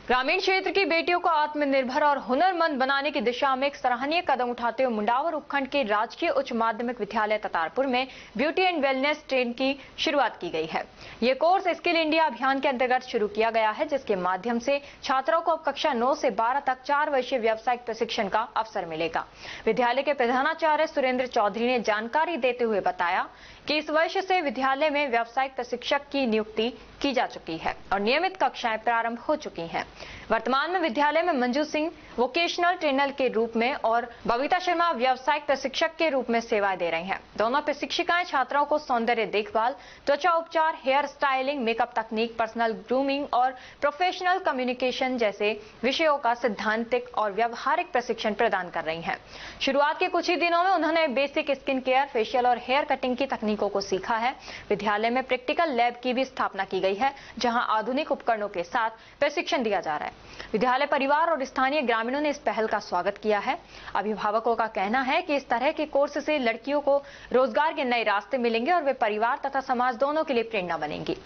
ग्रामीण क्षेत्र की बेटियों को आत्मनिर्भर और हुनरमंद बनाने की दिशा में एक सराहनीय कदम उठाते हुए मुंडावर उपखंड के राजकीय उच्च माध्यमिक विद्यालय ततारपुर में ब्यूटी एंड वेलनेस ट्रेन की शुरुआत की गई है। ये कोर्स स्किल इंडिया अभियान के अंतर्गत शुरू किया गया है, जिसके माध्यम से छात्राओं को अब कक्षा 9 से 12 तक 4 वर्षीय व्यावसायिक प्रशिक्षण का अवसर मिलेगा। विद्यालय के प्रधानाचार्य सुरेंद्र चौधरी ने जानकारी देते हुए बताया कि इस वर्ष से विद्यालय में व्यावसायिक प्रशिक्षक की नियुक्ति की जा चुकी है और नियमित कक्षाएं प्रारंभ हो चुकी हैं। वर्तमान में विद्यालय में मंजू सिंह वोकेशनल ट्रेनर के रूप में और बबीता शर्मा व्यावसायिक प्रशिक्षक के रूप में सेवाएं दे रही हैं। दोनों प्रशिक्षिकाएं छात्राओं को सौंदर्य देखभाल, त्वचा उपचार, हेयर स्टाइलिंग, मेकअप तकनीक, पर्सनल ग्रूमिंग और प्रोफेशनल कम्युनिकेशन जैसे विषयों का सिद्धांतिक और व्यवहारिक प्रशिक्षण प्रदान कर रही हैं। शुरुआत के कुछ ही दिनों में उन्होंने बेसिक स्किन केयर, फेशियल और हेयर कटिंग की तकनीकों को सीखा है। विद्यालय में प्रैक्टिकल लैब की भी स्थापना की गई है, जहां आधुनिक उपकरणों के साथ प्रशिक्षण दिया जा रहा है। विद्यालय परिवार और स्थानीय ग्रामीणों ने इस पहल का स्वागत किया है। अभिभावकों का कहना है कि इस तरह के कोर्स से लड़कियों को रोजगार के नए रास्ते मिलेंगे और वे परिवार तथा समाज दोनों के लिए प्रेरणा बनेंगी।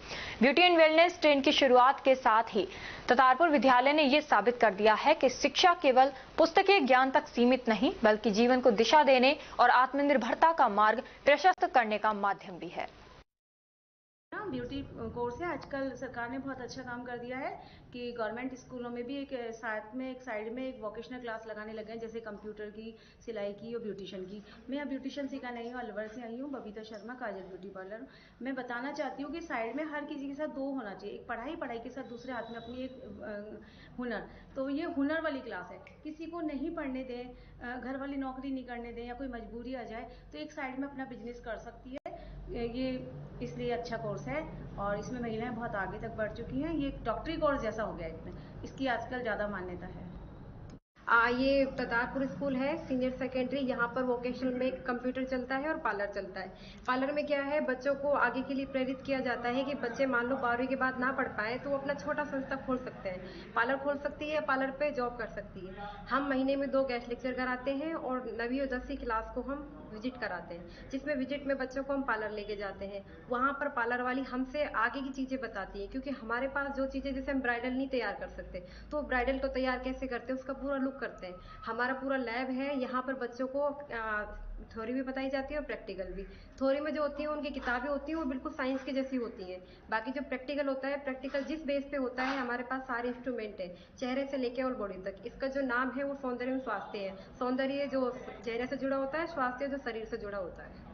ब्यूटी एंड वेलनेस ट्रेन की शुरुआत के साथ ही ततारपुर विद्यालय ने यह साबित कर दिया है कि शिक्षा केवल पुस्तकीय ज्ञान तक सीमित नहीं, बल्कि जीवन को दिशा देने और आत्मनिर्भरता का मार्ग प्रशस्त करने का माध्यम भी है। ब्यूटी कोर्स है। आजकल सरकार ने बहुत अच्छा काम कर दिया है कि गवर्नमेंट स्कूलों में भी एक साइड में एक वोकेशनल क्लास लगाने लगे हैं, जैसे कंप्यूटर की, सिलाई की और ब्यूटिशियन की। मैं यहाँ ब्यूटिशियन सीखने आई हूँ, अलवर से आई हूँ, बबीता शर्मा, काजल ब्यूटी पार्लर। मैं बताना चाहती हूँ कि साइड में हर किसी के साथ दो होना चाहिए, एक पढ़ाई के साथ दूसरे हाथ में अपनी एक हुनर। तो ये हुनर वाली क्लास है। किसी को नहीं पढ़ने दें, घर वाली नौकरी नहीं करने दें या कोई मजबूरी आ जाए तो एक साइड में अपना बिजनेस कर सकती है। ये इसलिए अच्छा कोर्स है और इसमें महिलाएं बहुत आगे तक बढ़ चुकी हैं। ये एक डॉक्टरी कोर्स जैसा हो गया इसमें, इसकी आजकल ज़्यादा मान्यता है। ये ततारपुर स्कूल है, सीनियर सेकेंडरी। यहाँ पर वोकेशनल में कंप्यूटर चलता है और पार्लर चलता है। पार्लर में क्या है, बच्चों को आगे के लिए प्रेरित किया जाता है कि बच्चे मान लो 12वीं के बाद ना पढ़ पाए तो वो अपना छोटा संस्था खोल सकते हैं, पार्लर खोल सकती है, पार्लर पे जॉब कर सकती है। हम महीने में 2 गेस्ट लेक्चर कराते हैं और 9वीं और 10वीं क्लास को हम विजिट कराते हैं, जिसमें विजिट में बच्चों को हम पार्लर लेके जाते हैं। वहाँ पर पार्लर वाली हमसे आगे की चीज़ें बताती है, क्योंकि हमारे पास जो चीज़ें जैसे हम ब्राइडल नहीं तैयार कर सकते, तो ब्राइडल को तैयार कैसे करते हैं, उसका पूरा लुक करते हैं। हमारा पूरा लैब है, यहाँ पर बच्चों को थ्योरी भी बताई जाती है और प्रैक्टिकल भी। थ्योरी में जो होती है उनकी किताबें होती हैं वो बिल्कुल साइंस की जैसी होती हैं। बाकी जो प्रैक्टिकल होता है, प्रैक्टिकल जिस बेस पे होता है, हमारे पास सारे इंस्ट्रूमेंट है, चेहरे से लेकर और बॉडी तक। इसका जो नाम है वो सौंदर्य एवं स्वास्थ्य है। सौंदर्य जो चेहरे से जुड़ा होता है, स्वास्थ्य जो शरीर से जुड़ा होता है।